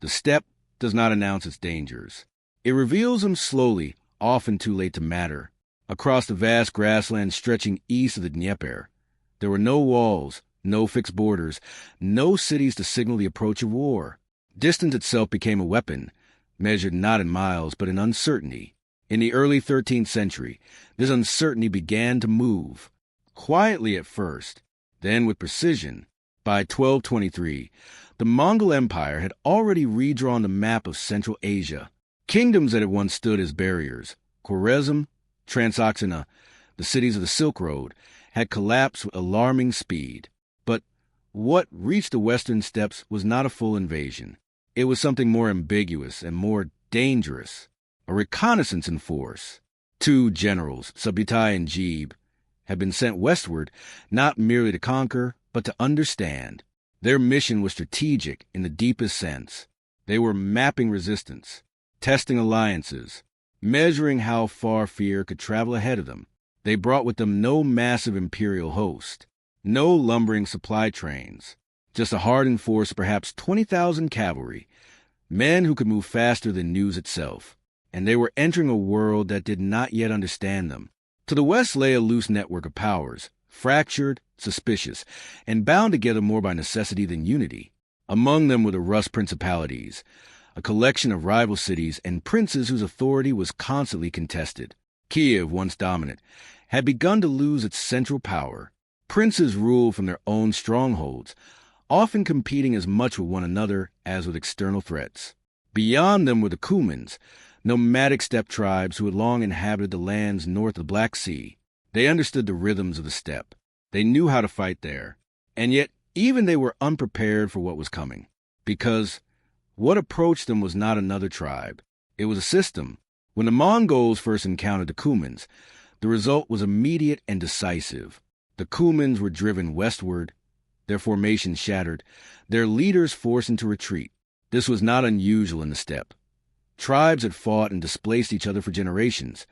The steppe does not announce its dangers. It reveals them slowly, often too late to matter. Across the vast grasslands stretching east of the Dnieper, there were no walls, no fixed borders, no cities to signal the approach of war. Distance itself became a weapon, measured not in miles but in uncertainty. In the early 13th century, this uncertainty began to move, quietly at first, then with precision. By 1223, the Mongol Empire had already redrawn the map of Central Asia. Kingdoms that had once stood as barriers, Khwarezm, Transoxana, the cities of the Silk Road, had collapsed with alarming speed. But what reached the western steppes was not a full invasion. It was something more ambiguous and more dangerous, a reconnaissance in force. Two generals, Subutai and Gebe, had been sent westward not merely to conquer, but to understand. Their mission was strategic in the deepest sense. They were mapping resistance, testing alliances, measuring how far fear could travel ahead of them. They brought with them no massive imperial host, no lumbering supply trains, just a hardened force of perhaps 20,000 cavalry, men who could move faster than news itself. And they were entering a world that did not yet understand them. To the west lay a loose network of powers, fractured, suspicious, and bound together more by necessity than unity. Among them were the Rus principalities, a collection of rival cities and princes whose authority was constantly contested. Kiev, once dominant, had begun to lose its central power. Princes ruled from their own strongholds, often competing as much with one another as with external threats. Beyond them were the Cumans, nomadic steppe tribes who had long inhabited the lands north of the Black Sea. They understood the rhythms of the steppe. They knew how to fight there. And yet, even they were unprepared for what was coming. Because what approached them was not another tribe. It was a system. When the Mongols first encountered the Cumans, the result was immediate and decisive. The Cumans were driven westward, their formations shattered, their leaders forced into retreat. This was not unusual in the steppe. Tribes had fought and displaced each other for generations,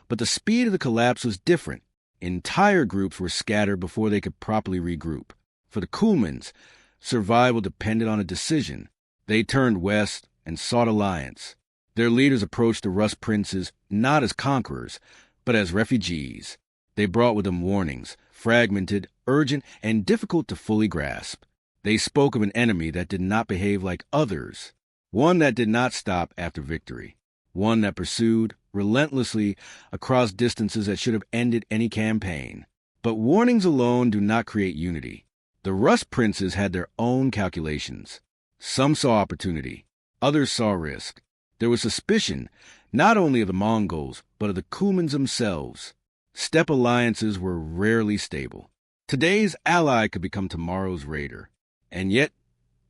but the speed of the collapse was different. Entire groups were scattered before they could properly regroup. For the Cumans, survival depended on a decision. They turned west and sought alliance. Their leaders approached the Rus princes not as conquerors, but as refugees. They brought with them warnings, fragmented, urgent, and difficult to fully grasp. They spoke of an enemy that did not behave like others, one that did not stop after victory, one that pursued relentlessly across distances that should have ended any campaign. But warnings alone do not create unity. The Rus princes had their own calculations. Some saw opportunity, others saw risk. There was suspicion not only of the Mongols, but of the Cumans themselves. Steppe alliances were rarely stable. Today's ally could become tomorrow's raider. And yet,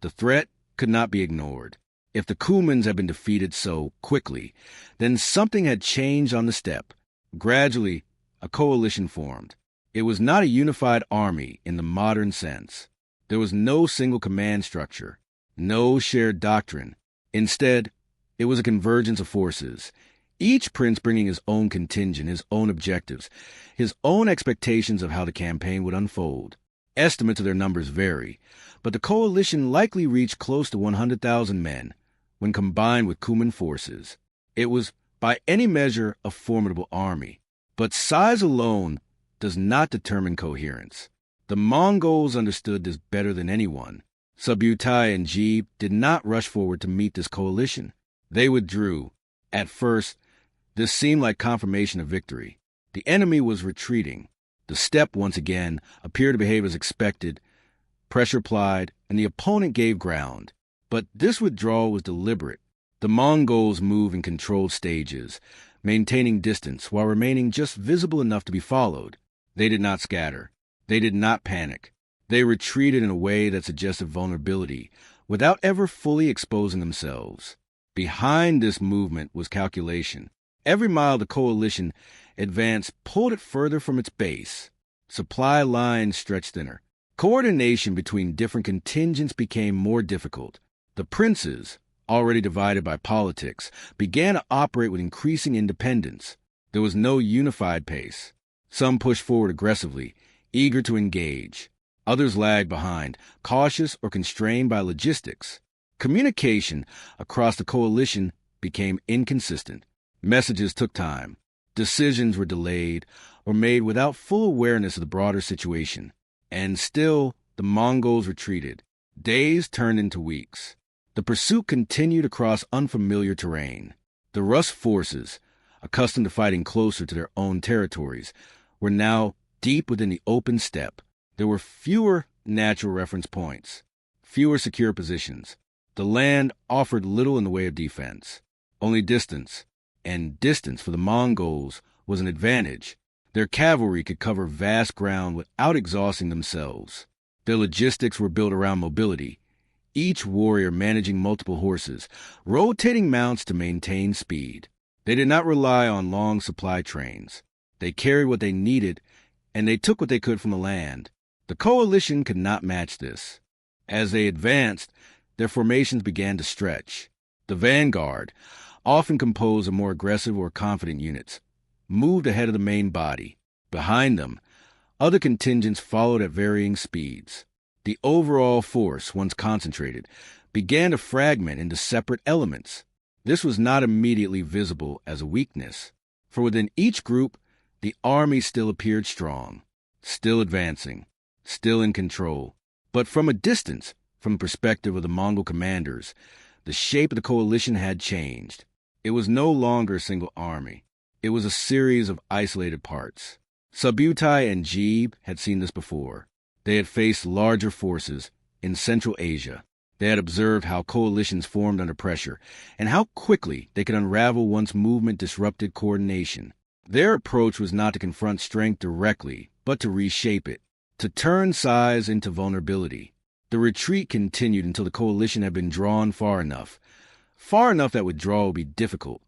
the threat could not be ignored. If the Cumans had been defeated so quickly, then something had changed on the steppe. Gradually, a coalition formed. It was not a unified army in the modern sense. There was no single command structure, no shared doctrine. Instead, it was a convergence of forces, each prince bringing his own contingent, his own objectives, his own expectations of how the campaign would unfold. Estimates of their numbers vary, but the coalition likely reached close to 100,000 men when combined with Cuman forces. It was, by any measure, a formidable army. But size alone does not determine coherence. The Mongols understood this better than anyone. Subutai and Gebe did not rush forward to meet this coalition. They withdrew. At first, this seemed like confirmation of victory. The enemy was retreating. The steppe, once again, appeared to behave as expected. Pressure applied, and the opponent gave ground. But this withdrawal was deliberate. The Mongols moved in controlled stages, maintaining distance while remaining just visible enough to be followed. They did not scatter. They did not panic. They retreated in a way that suggested vulnerability, without ever fully exposing themselves. Behind this movement was calculation. Every mile the coalition advanced pulled it further from its base. Supply lines stretched thinner. Coordination between different contingents became more difficult. The princes, already divided by politics, began to operate with increasing independence. There was no unified pace. Some pushed forward aggressively, eager to engage. Others lagged behind, cautious or constrained by logistics. Communication across the coalition became inconsistent. Messages took time. Decisions were delayed or made without full awareness of the broader situation. And still, the Mongols retreated. Days turned into weeks. The pursuit continued across unfamiliar terrain. The Rus forces, accustomed to fighting closer to their own territories, were now deep within the open steppe. There were fewer natural reference points, fewer secure positions. The land offered little in the way of defense, only distance, and distance for the Mongols was an advantage. Their cavalry could cover vast ground without exhausting themselves. Their logistics were built around mobility, each warrior managing multiple horses, rotating mounts to maintain speed. They did not rely on long supply trains. They carried what they needed, and they took what they could from the land. The coalition could not match this. As they advanced, their formations began to stretch. The vanguard, often composed of more aggressive or confident units, moved ahead of the main body. Behind them, other contingents followed at varying speeds. The overall force, once concentrated, began to fragment into separate elements. This was not immediately visible as a weakness, for within each group, the army still appeared strong, still advancing, still in control. But from a distance, from the perspective of the Mongol commanders, the shape of the coalition had changed. It was no longer a single army. It was a series of isolated parts. Subutai and Jeeb had seen this before. They had faced larger forces in Central Asia. They had observed how coalitions formed under pressure and how quickly they could unravel once movement disrupted coordination. Their approach was not to confront strength directly, but to reshape it, to turn size into vulnerability. The retreat continued until the coalition had been drawn far enough that withdrawal would be difficult,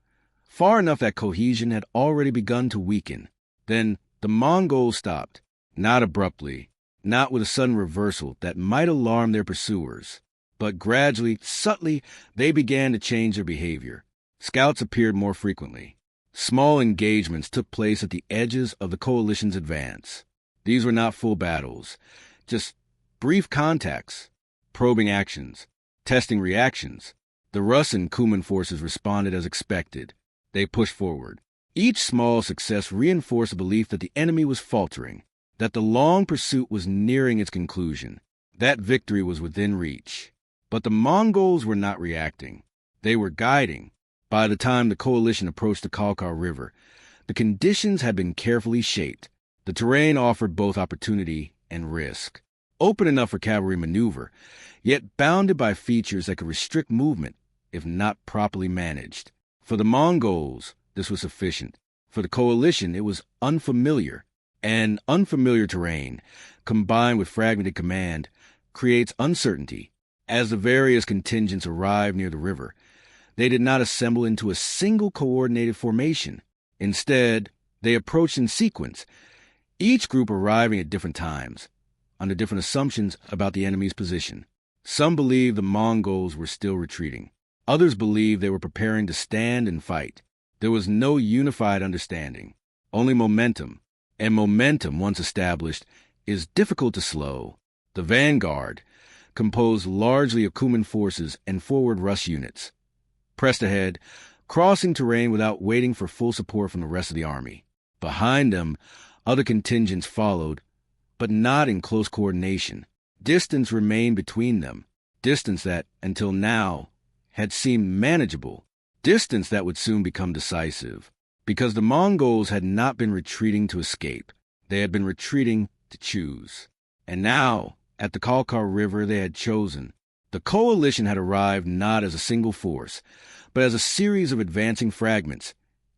far enough that cohesion had already begun to weaken. Then the Mongols stopped, not abruptly, not with a sudden reversal that might alarm their pursuers, but gradually, subtly, they began to change their behavior. Scouts appeared more frequently. Small engagements took place at the edges of the coalition's advance. These were not full battles, just brief contacts, probing actions, testing reactions. The Rus and Kuman forces responded as expected. They pushed forward. Each small success reinforced the belief that the enemy was faltering, that the long pursuit was nearing its conclusion, that victory was within reach. But the Mongols were not reacting. They were guiding. By the time the coalition approached the Kalka River, the conditions had been carefully shaped. The terrain offered both opportunity and risk, open enough for cavalry maneuver, yet bounded by features that could restrict movement if not properly managed. For the Mongols, this was sufficient. For the coalition, it was unfamiliar. And unfamiliar terrain, combined with fragmented command, creates uncertainty. As the various contingents arrived near the river, they did not assemble into a single coordinated formation. Instead, they approached in sequence, each group arriving at different times, under different assumptions about the enemy's position. Some believed the Mongols were still retreating. Others believed they were preparing to stand and fight. There was no unified understanding, only momentum. And momentum, once established, is difficult to slow. The vanguard, composed largely of Kuman forces and forward Rus units, pressed ahead, crossing terrain without waiting for full support from the rest of the army. Behind them, other contingents followed, but not in close coordination. Distance remained between them, distance that, until now, had seemed manageable, distance that would soon become decisive. Because the Mongols had not been retreating to escape. They had been retreating to choose. And now, at the Kalka River, they had chosen. The coalition had arrived not as a single force, but as a series of advancing fragments,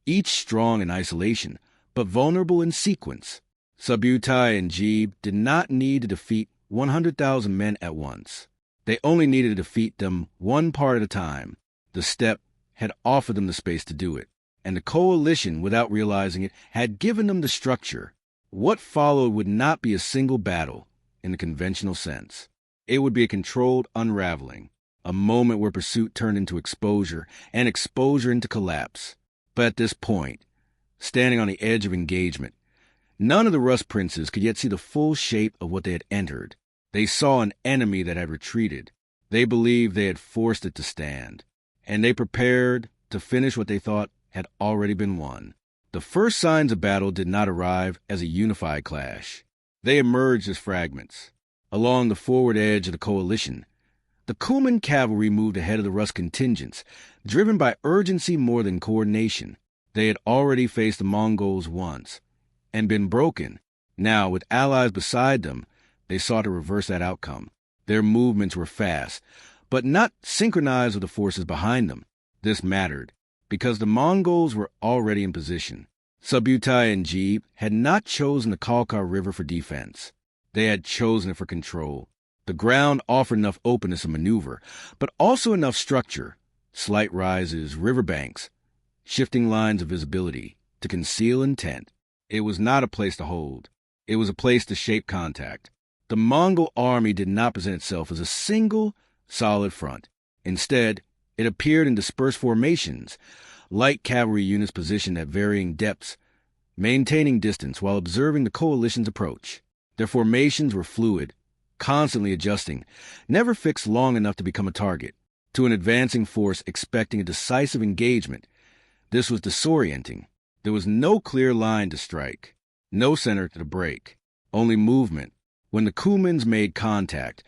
each strong in isolation, but vulnerable in sequence. Subutai and Jeeb did not need to defeat 100,000 men at once. They only needed to defeat them one part at a time. The steppe had offered them the space to do it. And the coalition, without realizing it, had given them the structure. What followed would not be a single battle in the conventional sense. It would be a controlled unraveling, a moment where pursuit turned into exposure and exposure into collapse. But at this point, standing on the edge of engagement, none of the Rus princes could yet see the full shape of what they had entered. They saw an enemy that had retreated. They believed they had forced it to stand, and they prepared to finish what they thought had already been won. The first signs of battle did not arrive as a unified clash. They emerged as fragments. Along the forward edge of the coalition, the Cuman cavalry moved ahead of the Rus contingents, driven by urgency more than coordination. They had already faced the Mongols once and been broken. Now, with allies beside them, they sought to reverse that outcome. Their movements were fast, but not synchronized with the forces behind them. This mattered, because the Mongols were already in position. Subutai and Jeeb had not chosen the Kalka River for defense. They had chosen it for control. The ground offered enough openness of maneuver, but also enough structure, slight rises, riverbanks, shifting lines of visibility, to conceal intent. It was not a place to hold. It was a place to shape contact. The Mongol army did not present itself as a single, solid front. Instead, it appeared in dispersed formations, light cavalry units positioned at varying depths, maintaining distance while observing the coalition's approach. Their formations were fluid, constantly adjusting, never fixed long enough to become a target. To an advancing force expecting a decisive engagement, this was disorienting. There was no clear line to strike, no center to break, only movement. When the Cumans made contact,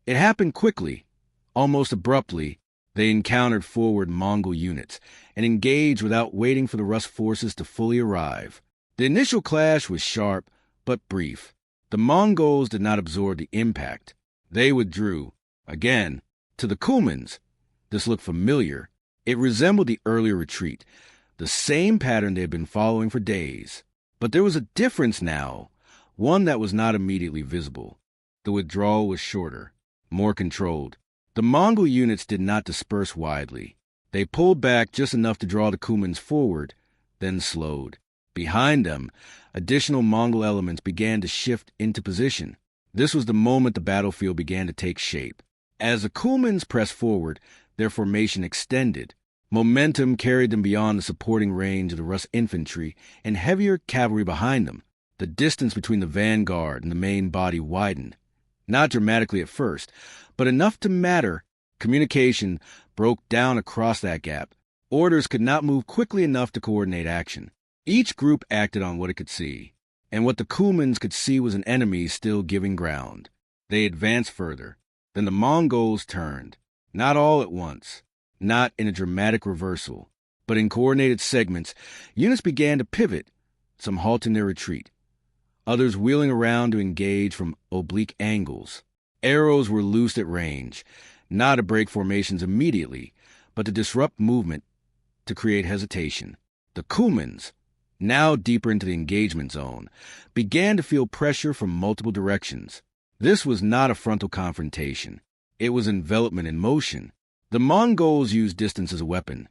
it happened quickly, almost abruptly. They encountered forward Mongol units and engaged without waiting for the Rus forces to fully arrive. The initial clash was sharp but brief. The Mongols did not absorb the impact. They withdrew. Again, to the Cumans, this looked familiar. It resembled the earlier retreat, the same pattern they had been following for days. But there was a difference now, one that was not immediately visible. The withdrawal was shorter, more controlled. The Mongol units did not disperse widely. They pulled back just enough to draw the Cumans forward, then slowed. Behind them, additional Mongol elements began to shift into position. This was the moment the battlefield began to take shape. As the Cumans pressed forward, their formation extended. Momentum carried them beyond the supporting range of the Rus infantry and heavier cavalry behind them. The distance between the vanguard and the main body widened. Not dramatically at first, but enough to matter. Communication broke down across that gap. Orders could not move quickly enough to coordinate action. Each group acted on what it could see, and what the Cumans could see was an enemy still giving ground. They advanced further. Then the Mongols turned, not all at once, not in a dramatic reversal, but in coordinated segments. Units began to pivot, some halting their retreat, others wheeling around to engage from oblique angles. Arrows were loosed at range, not to break formations immediately, but to disrupt movement, to create hesitation. The Cumans, now deeper into the engagement zone, began to feel pressure from multiple directions. This was not a frontal confrontation. It was envelopment in motion. The Mongols used distance as a weapon,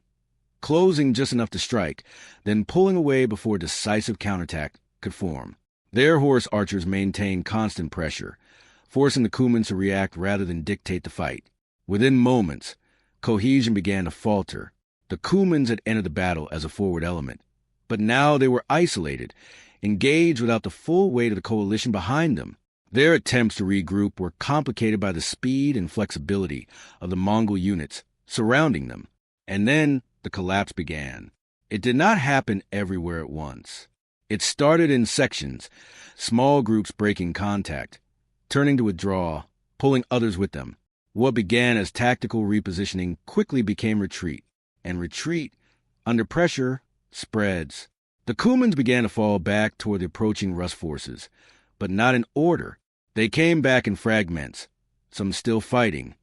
closing just enough to strike, then pulling away before a decisive counterattack could form. Their horse archers maintained constant pressure, forcing the Cumans to react rather than dictate the fight. Within moments, cohesion began to falter. The Cumans had entered the battle as a forward element, but now they were isolated, engaged without the full weight of the coalition behind them. Their attempts to regroup were complicated by the speed and flexibility of the Mongol units surrounding them. And then the collapse began. It did not happen everywhere at once. It started in sections, small groups breaking contact, turning to withdraw, pulling others with them. What began as tactical repositioning quickly became retreat, and retreat, under pressure, spreads. The Cumans began to fall back toward the approaching Rus forces, but not in order. They came back in fragments, some still fighting,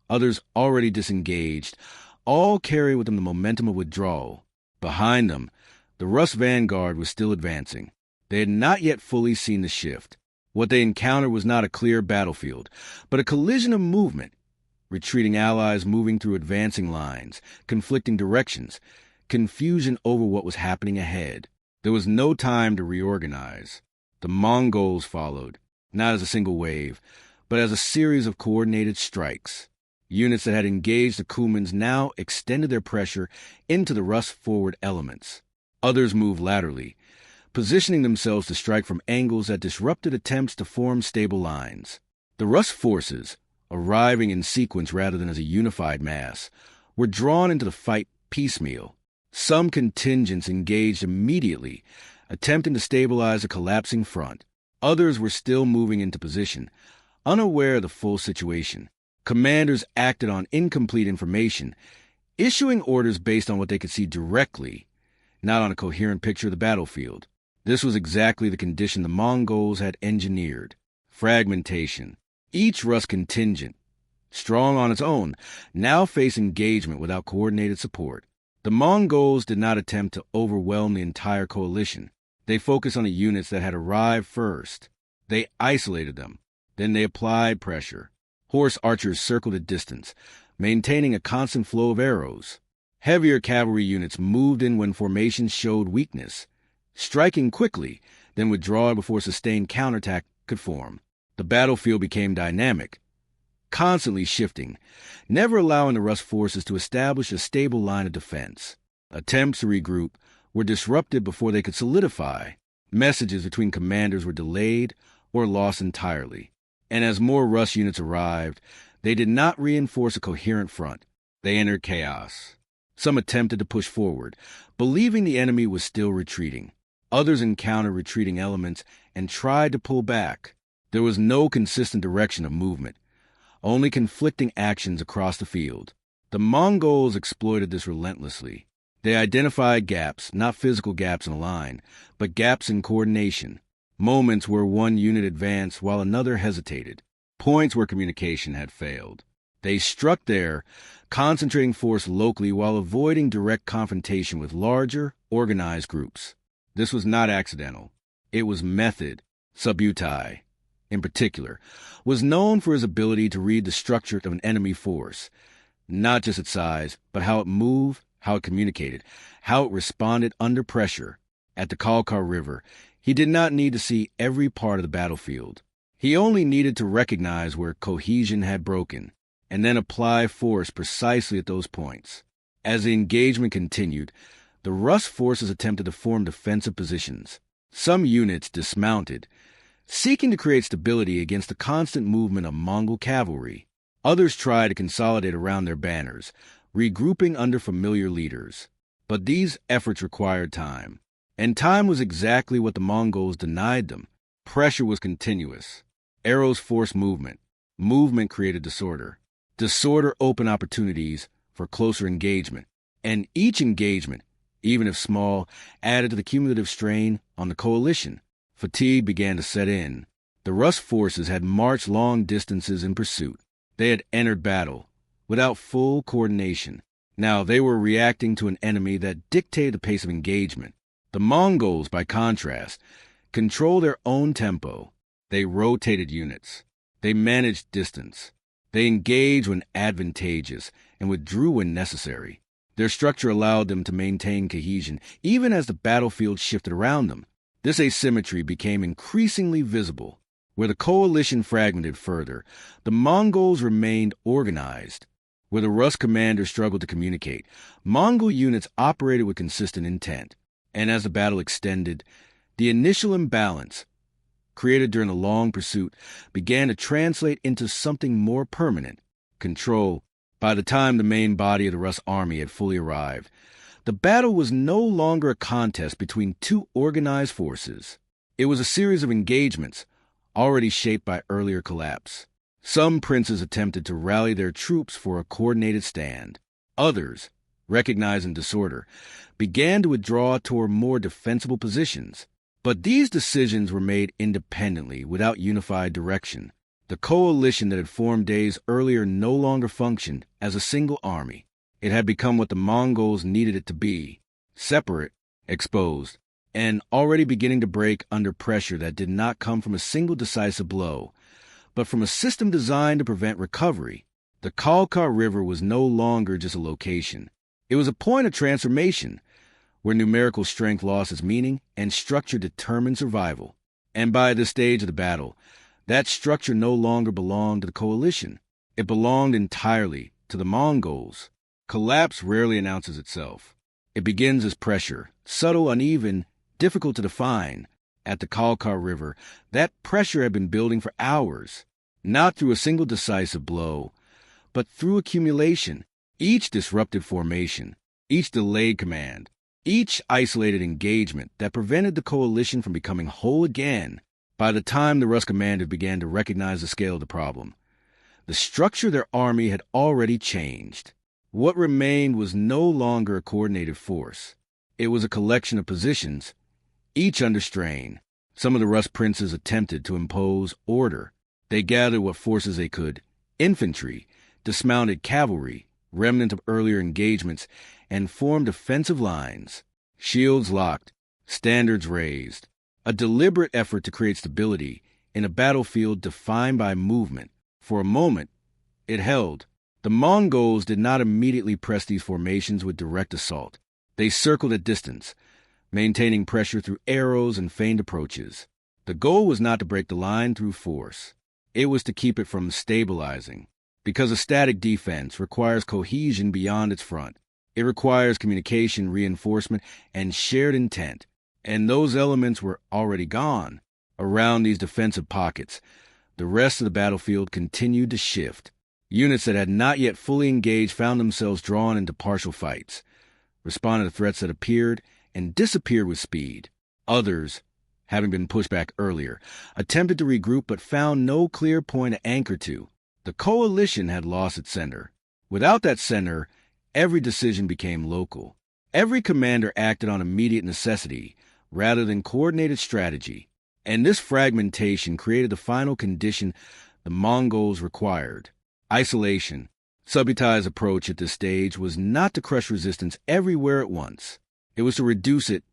others already disengaged, all carry with them the momentum of withdrawal. Behind them, the Rus vanguard was still advancing. They had not yet fully seen the shift. What they encountered was not a clear battlefield, but a collision of movement, retreating allies moving through advancing lines, conflicting directions, confusion over what was happening ahead. There was no time to reorganize. The Mongols followed, not as a single wave, but as a series of coordinated strikes. Units that had engaged the Cumans now extended their pressure into the Rus forward elements. Others moved laterally, positioning themselves to strike from angles that disrupted attempts to form stable lines. The Rus forces, arriving in sequence rather than as a unified mass, were drawn into the fight piecemeal. Some contingents engaged immediately, attempting to stabilize a collapsing front. Others were still moving into position, unaware of the full situation. Commanders acted on incomplete information, issuing orders based on what they could see directly, not on a coherent picture of the battlefield. This was exactly the condition the Mongols had engineered. Fragmentation. Each Rus contingent, strong on its own, now faced engagement without coordinated support. The Mongols did not attempt to overwhelm the entire coalition. They focused on the units that had arrived first. They isolated them. Then they applied pressure. Horse archers circled at distance, maintaining a constant flow of arrows. Heavier cavalry units moved in when formations showed weakness, striking quickly, then withdrawing before sustained counterattack could form. The battlefield became dynamic, constantly shifting, never allowing the Rus forces to establish a stable line of defense. Attempts to regroup were disrupted before they could solidify. Messages between commanders were delayed or lost entirely. And as more Rus units arrived, they did not reinforce a coherent front. They entered chaos. Some attempted to push forward, believing the enemy was still retreating. Others encountered retreating elements and tried to pull back. There was no consistent direction of movement, only conflicting actions across the field. The Mongols exploited this relentlessly. They identified gaps, not physical gaps in a line, but gaps in coordination. Moments where one unit advanced while another hesitated. Points where communication had failed. They struck there, concentrating force locally while avoiding direct confrontation with larger, organized groups. This was not accidental. It was method. Subutai, in particular, was known for his ability to read the structure of an enemy force, not just its size, but how it moved, how it communicated, how it responded under pressure. At the Kalka River, he did not need to see every part of the battlefield. He only needed to recognize where cohesion had broken, and then apply force precisely at those points. As the engagement continued, the Rus forces attempted to form defensive positions. Some units dismounted, seeking to create stability against the constant movement of Mongol cavalry. Others tried to consolidate around their banners, regrouping under familiar leaders. But these efforts required time. And time was exactly what the Mongols denied them. Pressure was continuous. Arrows forced movement. Movement created disorder. Disorder opened opportunities for closer engagement. And each engagement, even if small, added to the cumulative strain on the coalition. Fatigue began to set in. The Rus forces had marched long distances in pursuit. They had entered battle without full coordination. Now they were reacting to an enemy that dictated the pace of engagement. The Mongols, by contrast, controlled their own tempo. They rotated units. They managed distance. They engaged when advantageous and withdrew when necessary. Their structure allowed them to maintain cohesion, even as the battlefield shifted around them. This asymmetry became increasingly visible. Where the coalition fragmented further, the Mongols remained organized. Where the Rus commanders struggled to communicate, Mongol units operated with consistent intent. And as the battle extended, the initial imbalance, created during the long pursuit, began to translate into something more permanent: control. By the time the main body of the Rus army had fully arrived, the battle was no longer a contest between two organized forces. It was a series of engagements, already shaped by earlier collapse. Some princes attempted to rally their troops for a coordinated stand. Others, recognizing disorder, began to withdraw toward more defensible positions. But these decisions were made independently, without unified direction. The coalition that had formed days earlier no longer functioned as a single army. It had become what the Mongols needed it to be: separate, exposed, and already beginning to break under pressure that did not come from a single decisive blow, but from a system designed to prevent recovery. The Kalka River was no longer just a location. It was a point of transformation, where numerical strength lost its meaning and structure determined survival. And by this stage of the battle, that structure no longer belonged to the coalition. It belonged entirely to the Mongols. Collapse rarely announces itself. It begins as pressure, subtle, uneven, difficult to define. At the Kalka River, that pressure had been building for hours. not through a single decisive blow, but through accumulation. Each disrupted formation, each delayed command, each isolated engagement that prevented the coalition from becoming whole again. By the time the Rus commanders began to recognize the scale of the problem, the structure of their army had already changed. What remained was no longer a coordinated force. It was a collection of positions, each under strain. Some of the Rus princes attempted to impose order. They gathered what forces they could: infantry, dismounted cavalry, remnant of earlier engagements, and formed defensive lines, shields locked, standards raised. A deliberate effort to create stability in a battlefield defined by movement. For a moment, it held. The Mongols did not immediately press these formations with direct assault. They circled at distance, maintaining pressure through arrows and feigned approaches. The goal was not to break the line through force. It was to keep it from stabilizing. Because a static defense requires cohesion beyond its front. It requires communication, reinforcement, and shared intent. And those elements were already gone. Around these defensive pockets, the rest of the battlefield continued to shift. Units that had not yet fully engaged found themselves drawn into partial fights, responded to threats that appeared and disappeared with speed. Others, having been pushed back earlier, attempted to regroup but found no clear point to anchor to. The coalition had lost its center. Without that center, every decision became local. Every commander acted on immediate necessity rather than coordinated strategy. And this fragmentation created the final condition the Mongols required: isolation. Subutai's approach at this stage was not to crush resistance everywhere at once. It was to reduce it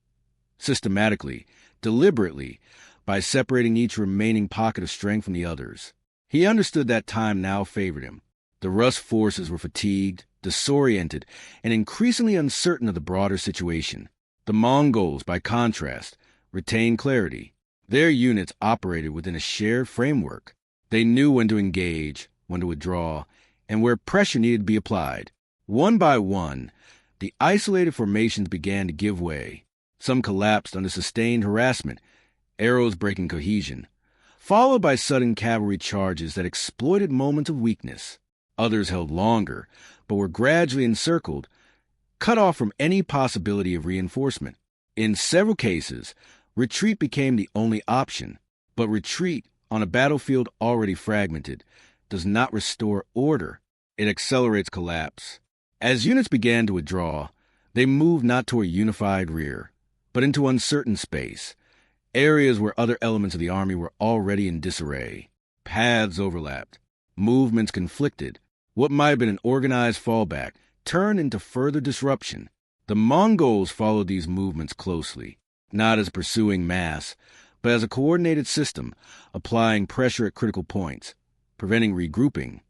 systematically, deliberately, by separating each remaining pocket of strength from the others. He understood that time now favored him. The Rus forces were fatigued, disoriented, and increasingly uncertain of the broader situation. The Mongols, by contrast, retained clarity. Their units operated within a shared framework. They knew when to engage, when to withdraw, and where pressure needed to be applied. One by one, the isolated formations began to give way. Some collapsed under sustained harassment, arrows breaking cohesion, followed by sudden cavalry charges that exploited moments of weakness. Others held longer, but were gradually encircled, cut off from any possibility of reinforcement. In several cases, retreat became the only option, but retreat on a battlefield already fragmented does not restore order. It accelerates collapse. As units began to withdraw, they moved not toward a unified rear, but into uncertain space, areas where other elements of the army were already in disarray. Paths overlapped, movements conflicted. What might have been an organized fallback turned into further disruption. The Mongols followed these movements closely, not as a pursuing mass, but as a coordinated system, applying pressure at critical points, preventing regrouping,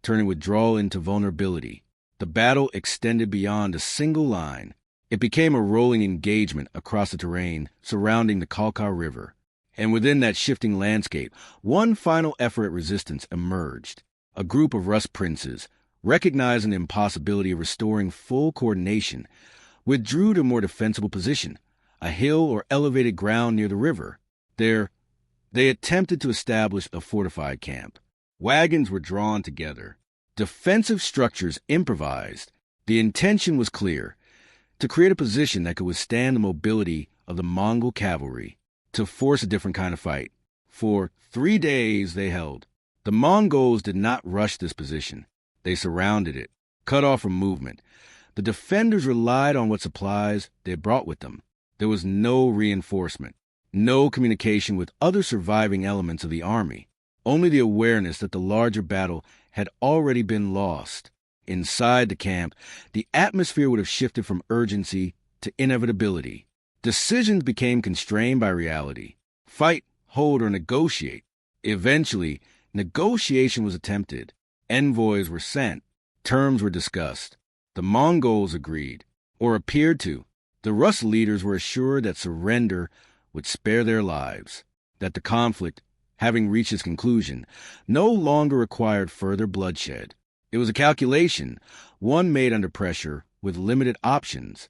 turning withdrawal into vulnerability. The battle extended beyond a single line. It became a rolling engagement across the terrain surrounding the Kalka River. And within that shifting landscape, one final effort at resistance emerged. A group of Rus princes, recognizing the impossibility of restoring full coordination, withdrew to a more defensible position, a hill or elevated ground near the river. There, they attempted to establish a fortified camp. Wagons were drawn together, defensive structures improvised. The intention was clear: to create a position that could withstand the mobility of the Mongol cavalry, to force a different kind of fight. For 3 days they held. The Mongols did not rush this position. They surrounded it, cut off from movement. The defenders relied on what supplies they brought with them. There was no reinforcement, no communication with other surviving elements of the army, only the awareness that the larger battle had already been lost. Inside the camp, the atmosphere would have shifted from urgency to inevitability. Decisions became constrained by reality. Fight, hold, or negotiate. Eventually, negotiation was attempted. Envoys were sent. Terms were discussed. The Mongols agreed, or appeared to. The Rus leaders were assured that surrender would spare their lives, that the conflict, having reached its conclusion, no longer required further bloodshed. It was a calculation, one made under pressure with limited options.